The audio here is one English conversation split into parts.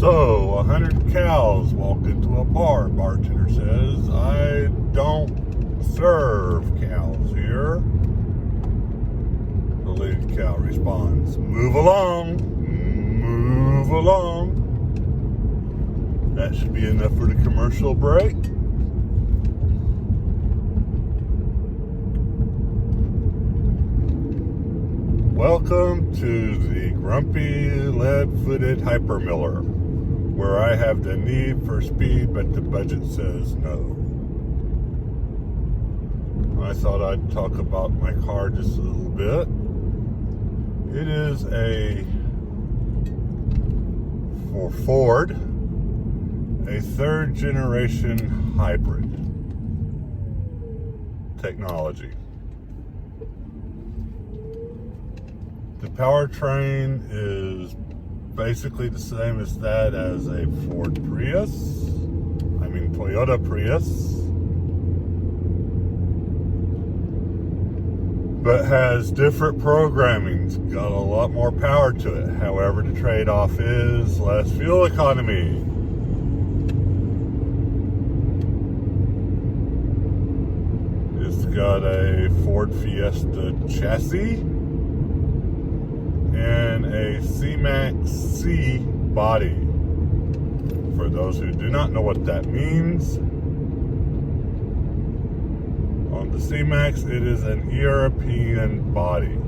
So, 100 cows walk into a bar. Bartender says, I don't serve cows here. The lead cow responds, move along, move along. That should be enough for the commercial break. Welcome to the grumpy, lead-footed hypermiller, where I have the need for speed, but the budget says no. I thought I'd talk about my car just a little bit. It is for Ford, a third generation hybrid technology. The powertrain is basically the same as that as a Toyota Prius, but has different programming. It's got a lot more power to it. However, the trade-off is less fuel economy. It's got a Ford Fiesta chassis and a C-Max C body. For those who do not know what that means, on the C-Max it is an European body.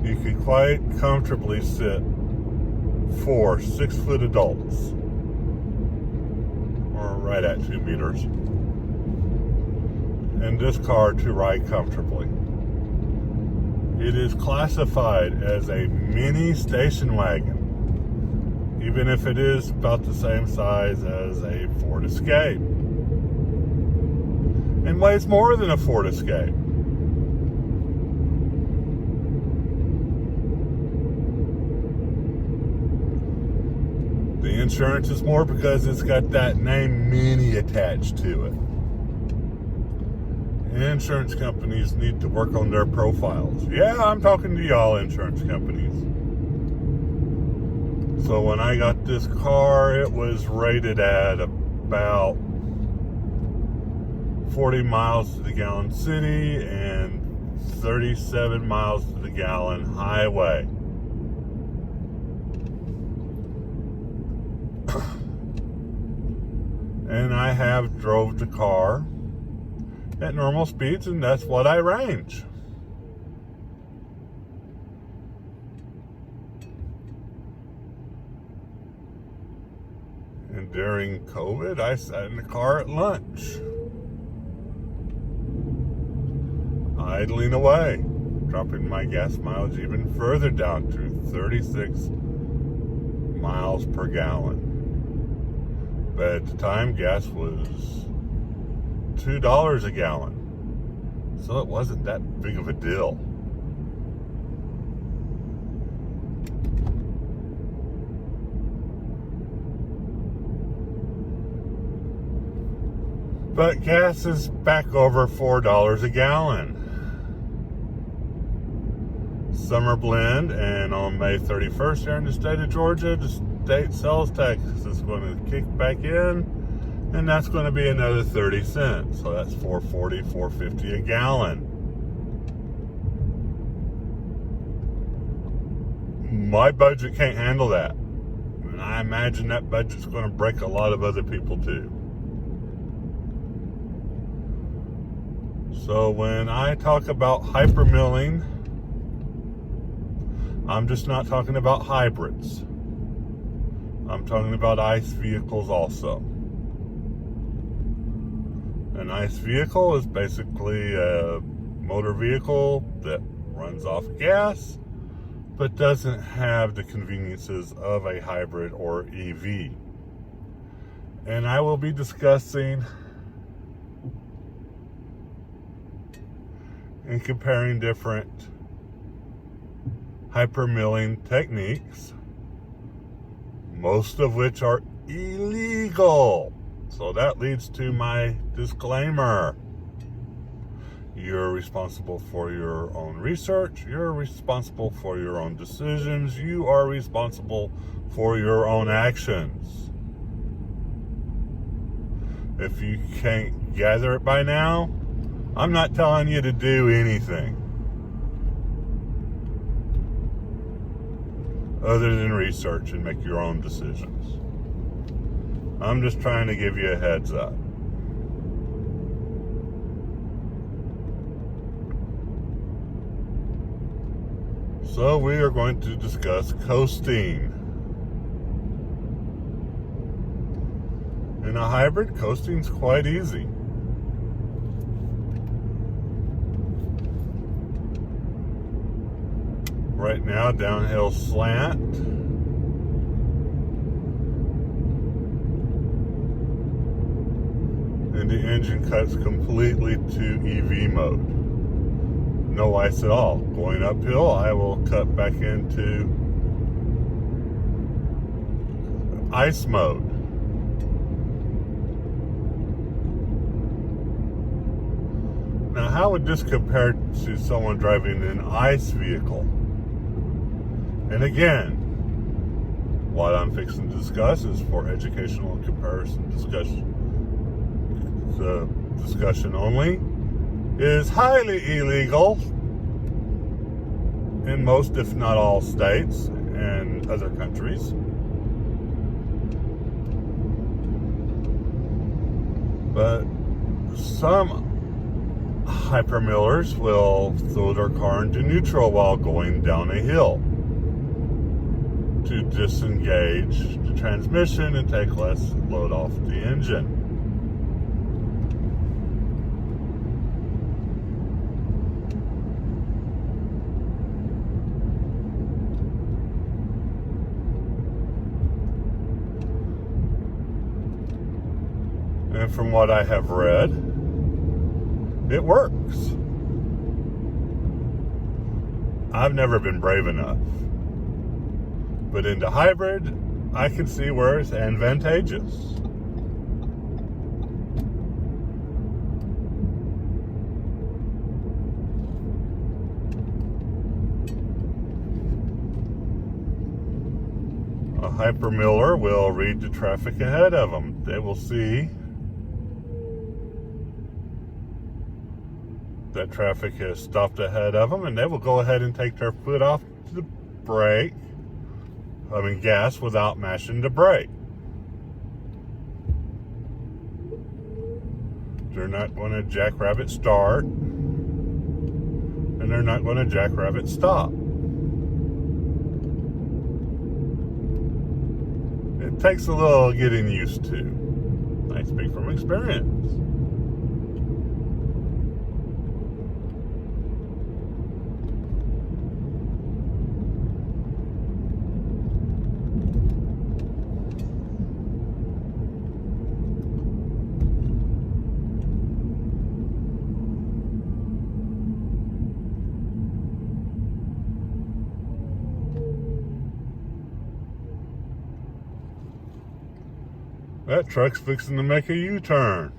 You can quite comfortably sit 4 6-foot adults, or right at 2 meters, in this car to ride comfortably. It is classified as a mini station wagon, even if it is about the same size as a Ford Escape, and weighs more than a Ford Escape. The insurance is more because it's got that name Mini attached to it. Insurance companies need to work on their profiles. Yeah, I'm talking to y'all, insurance companies. So when I got this car, it was rated at about 40 miles to the gallon city and 37 miles to the gallon highway. And I have drove the car at normal speeds, and that's what I range. And during COVID, I sat in the car at lunch, idling away, dropping my gas mileage even further down to 36 miles per gallon. But at the time, gas was $2 a gallon, so it wasn't that big of a deal. But gas is back over $4 a gallon. Summer blend, and on May 31st here in the state of Georgia, the state sales tax is going to kick back in, and that's going to be another 30 cents. So that's $4.40, $4.50 a gallon. My budget can't handle that. And I imagine that budget's going to break a lot of other people too. So when I talk about hypermilling, I'm just not talking about hybrids. I'm talking about ICE vehicles also. An ICE vehicle is basically a motor vehicle that runs off gas, but doesn't have the conveniences of a hybrid or EV. And I will be discussing and comparing different hypermilling techniques, most of which are illegal. So that leads to my disclaimer. You're responsible for your own research. You're responsible for your own decisions. You are responsible for your own actions. If you can't gather it by now, I'm not telling you to do anything other than research and make your own decisions. I'm just trying to give you a heads up. So we are going to discuss coasting. In a hybrid, coasting's quite easy. Right now, downhill slant. And the engine cuts completely to EV mode. No ice at all. Going uphill, I will cut back into ice mode. Now, how would this compare to someone driving an ICE vehicle? And again, what I'm fixing to discuss is for educational and comparison discussion. The discussion only is highly illegal in most, if not all, states and other countries. But some hypermillers will throw their car into neutral while going down a hill to disengage the transmission and take less load off the engine. And from what I have read, it works. I've never been brave enough. But into hybrid, I can see where it's advantageous. A hypermiller will read the traffic ahead of them. They will see that traffic has stopped ahead of them, and they will go ahead and take their foot off the brake, gas, without mashing the brake. They're not going to jackrabbit start, and they're not going to jackrabbit stop. It takes a little getting used to. I speak from experience. That truck's fixing to make a U-turn.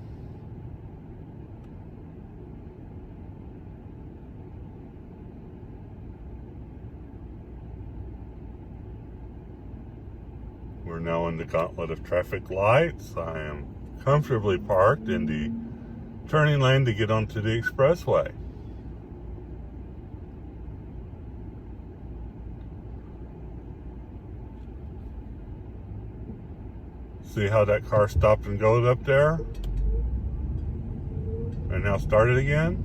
We're now in the gauntlet of traffic lights. I am comfortably parked in the turning lane to get onto the expressway. See how that car stopped and goes up there? And now started again?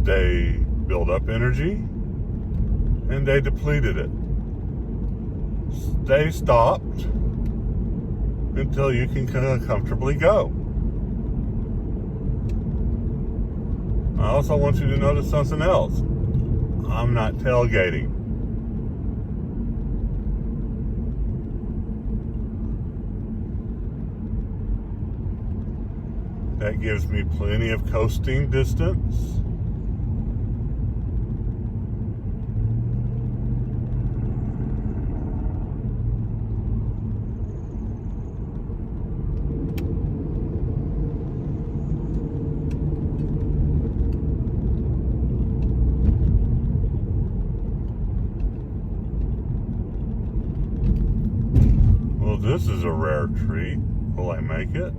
They build up energy and they depleted it. They stopped until you can comfortably go. I also want you to notice something else. I'm not tailgating. That gives me plenty of coasting distance. is a rare treat. Will I make it?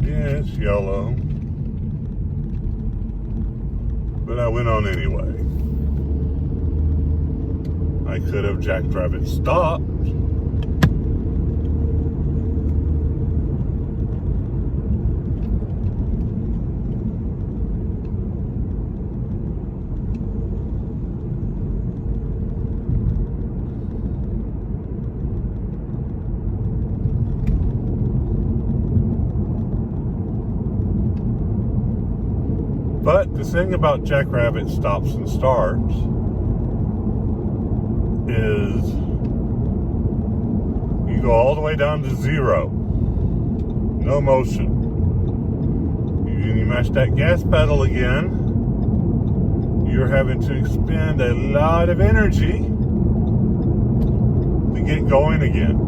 Yeah, it's yellow. But I went on anyway. I could have Jackrabbit stopped. But the thing about Jackrabbit stops and starts is you go all the way down to 0. No motion. You mash that gas pedal again, you're having to expend a lot of energy to get going again.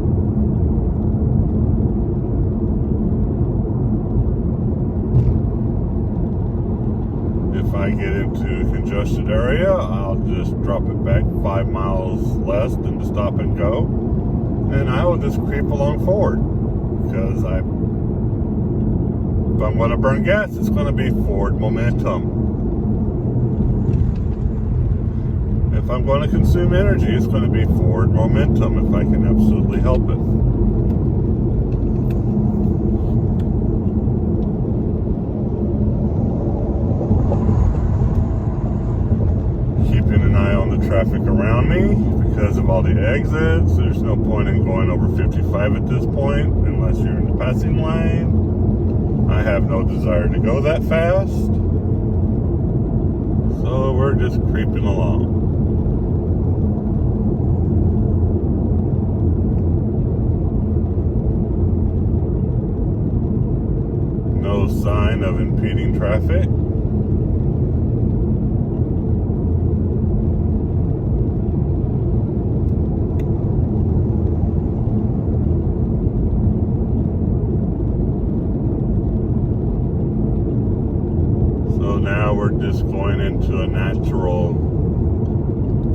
If I get into a congested area, I'll just drop it back 5 miles less than to stop and go, and I will just creep along forward, because if I'm going to burn gas, it's going to be forward momentum. If I'm going to consume energy, it's going to be forward momentum if I can absolutely help it. Traffic around me because of all the exits. There's no point in going over 55 at this point unless you're in the passing lane. I have no desire to go that fast, so we're just creeping along. No sign of impeding traffic. Now we're just going into a natural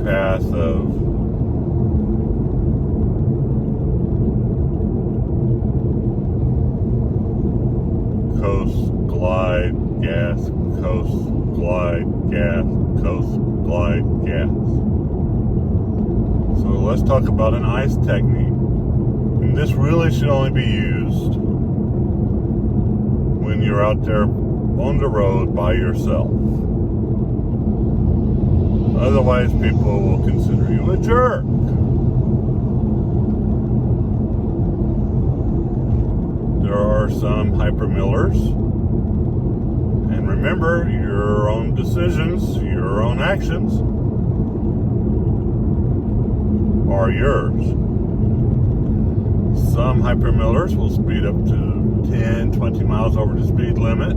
path of coast, glide, gas, coast, glide, gas, coast, glide, gas. So let's talk about an ice technique. And this really should only be used when you're out there on the road by yourself. Otherwise, people will consider you a jerk. There are some hypermillers. And remember, your own decisions, your own actions are yours. Some hypermillers will speed up to 10, 20 miles over the speed limit,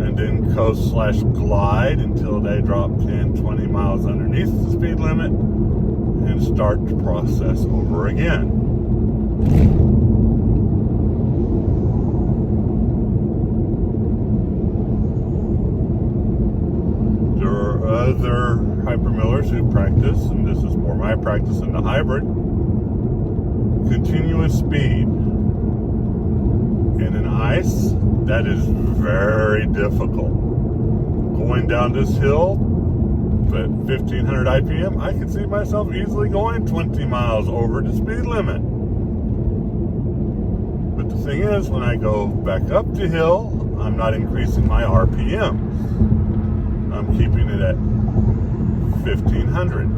and then coast/glide until they drop 10, 20 miles underneath the speed limit and start the process over again. There are other hypermillers who practice, and this is more my practice in the hybrid, continuous speed. In an ice, that is very difficult. Going down this hill at 1500 IPM, I can see myself easily going 20 miles over the speed limit. But the thing is, when I go back up the hill, I'm not increasing my RPM. I'm keeping it at 1500.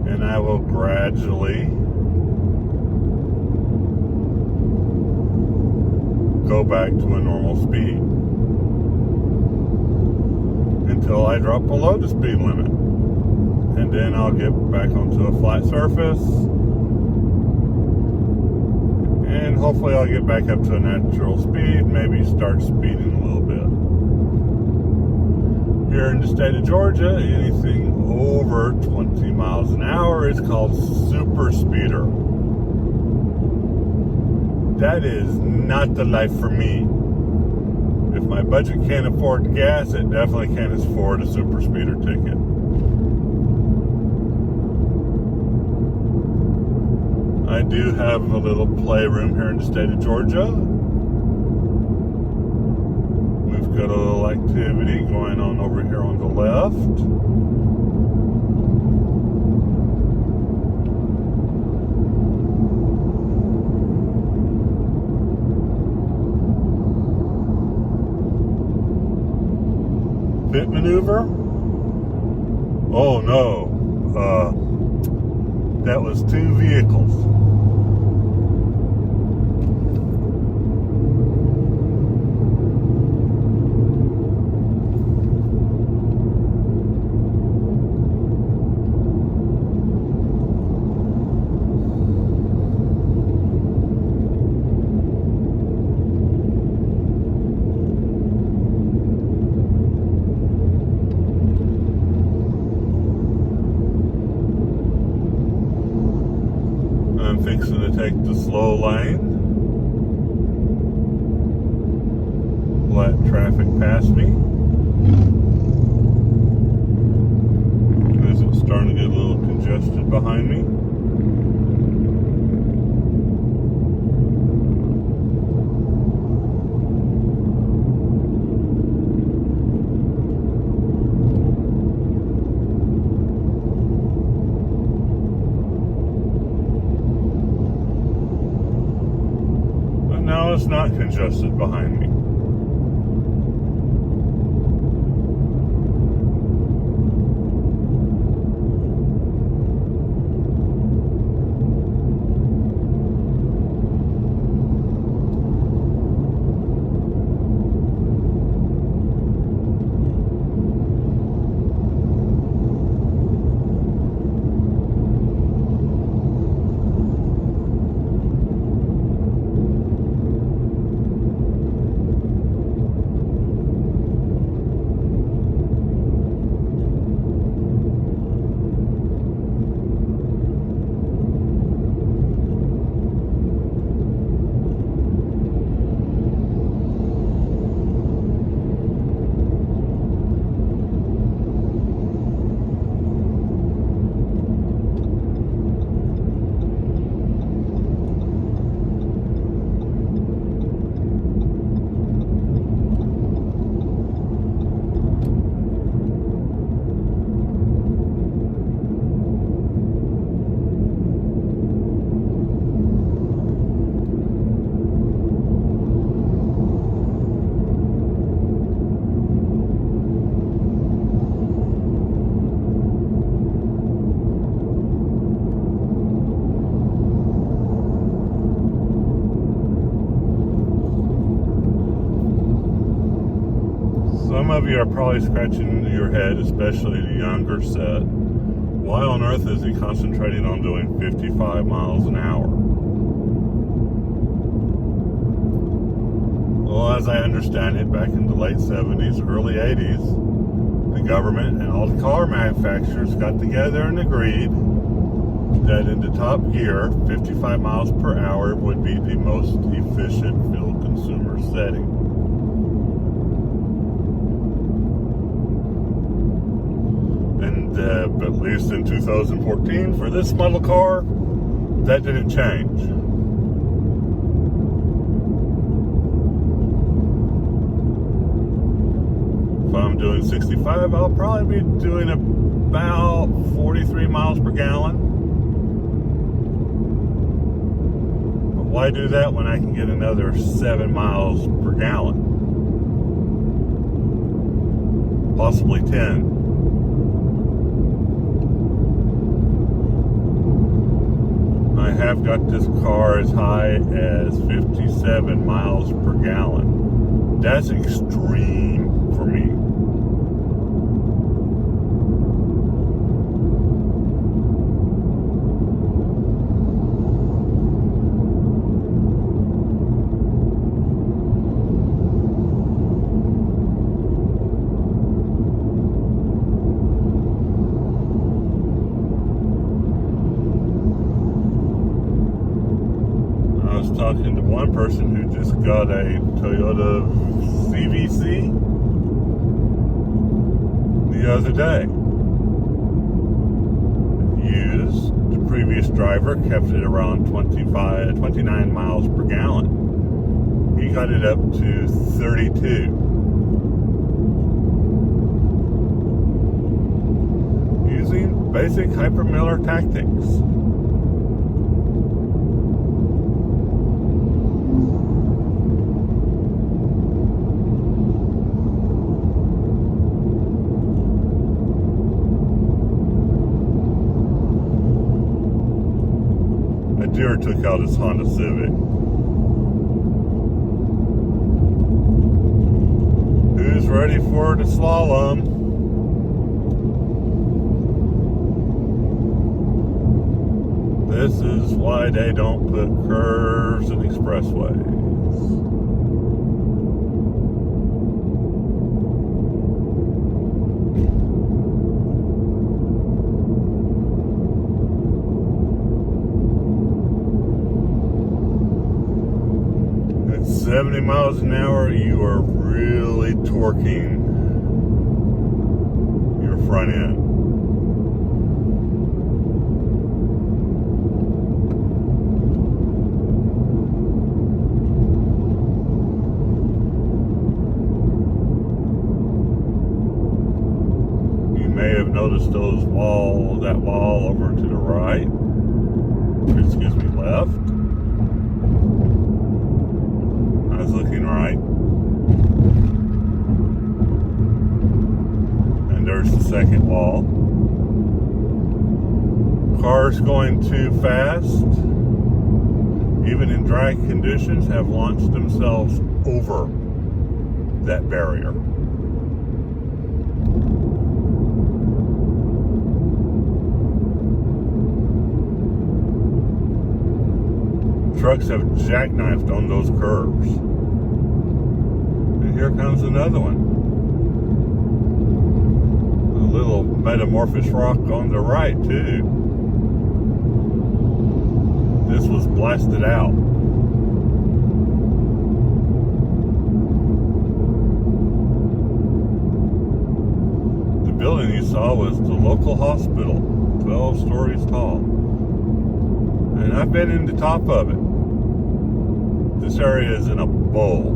And I will gradually go back to a normal speed until I drop below the speed limit, and then I'll get back onto a flat surface, and hopefully I'll get back up to a natural speed, maybe start speeding a little bit. Here in the state of Georgia, anything over 20 miles an hour is called super speeder. That is not the life for me. If my budget can't afford gas, it definitely can't afford a super speeder ticket. I do have a little playroom here in the state of Georgia. We've got a little activity going on over here on the left. Pit maneuver? Oh no. That was two vehicles. I'm fixing to take the slow lane. Let traffic pass me. As it's starting to get a little congested behind me. Now it's not congested behind me. Some of you are probably scratching your head, especially the younger set. Why on earth is he concentrating on doing 55 miles an hour? Well, as I understand it, back in the late 70s, early 80s, the government and all the car manufacturers got together and agreed that in the top gear, 55 miles per hour would be the most efficient fuel consumer setting. And at least in 2014, for this model car, that didn't change. If I'm doing 65, I'll probably be doing about 43 miles per gallon. But why do that when I can get another 7 miles per gallon? Possibly 10. I have got this car as high as 57 miles per gallon. That's extreme for me. talking to one person who just got a Toyota CVC the other day. Used. The previous driver kept it around 29 miles per gallon. He got it up to 32. Using basic Hyper-Miller tactics. Deer took out his Honda Civic. Who's ready for the slalom? This is why they don't put curves in expressways. At 70 miles an hour, you are really torquing your front end. You may have noticed that wall over to the right, or excuse me, left. I was looking right. And there's the second wall. Cars going too fast, even in dry conditions, have launched themselves over that barrier. Trucks have jackknifed on those curves. And here comes another one. A little metamorphosis rock on the right, too. This was blasted out. The building you saw was the local hospital, 12 stories tall. And I've been in the top of it. This area is in a bowl.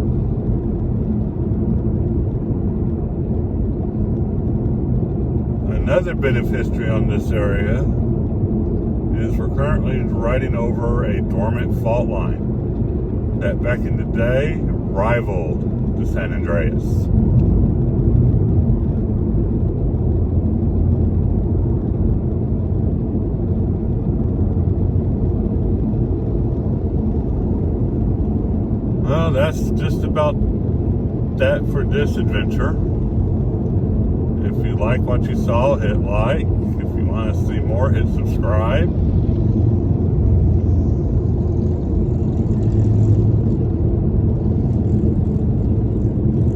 Another bit of history on this area is we're currently riding over a dormant fault line that back in the day rivaled the San Andreas. Well, that's just about that for this adventure. If you like what you saw, hit like. If you want to see more, hit subscribe.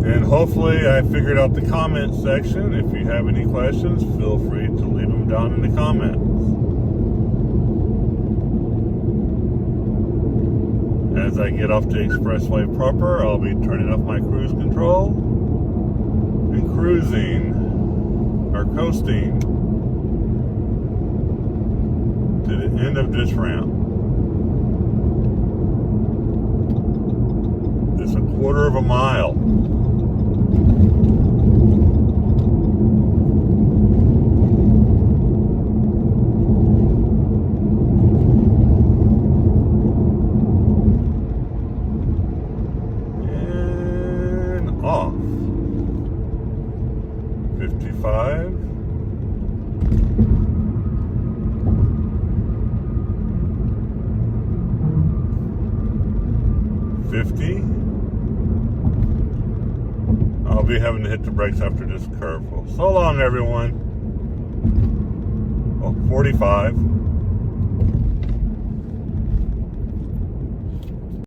And hopefully I figured out the comment section. If you have any questions, feel free to leave them down in the comments. As I get off the expressway proper, I'll be turning off my cruise control and cruising or coasting to the end of this ramp. It's a quarter of a mile. Off 55, 50. I'll be having to hit the brakes after this curve. Well, so long, everyone. Oh, 45.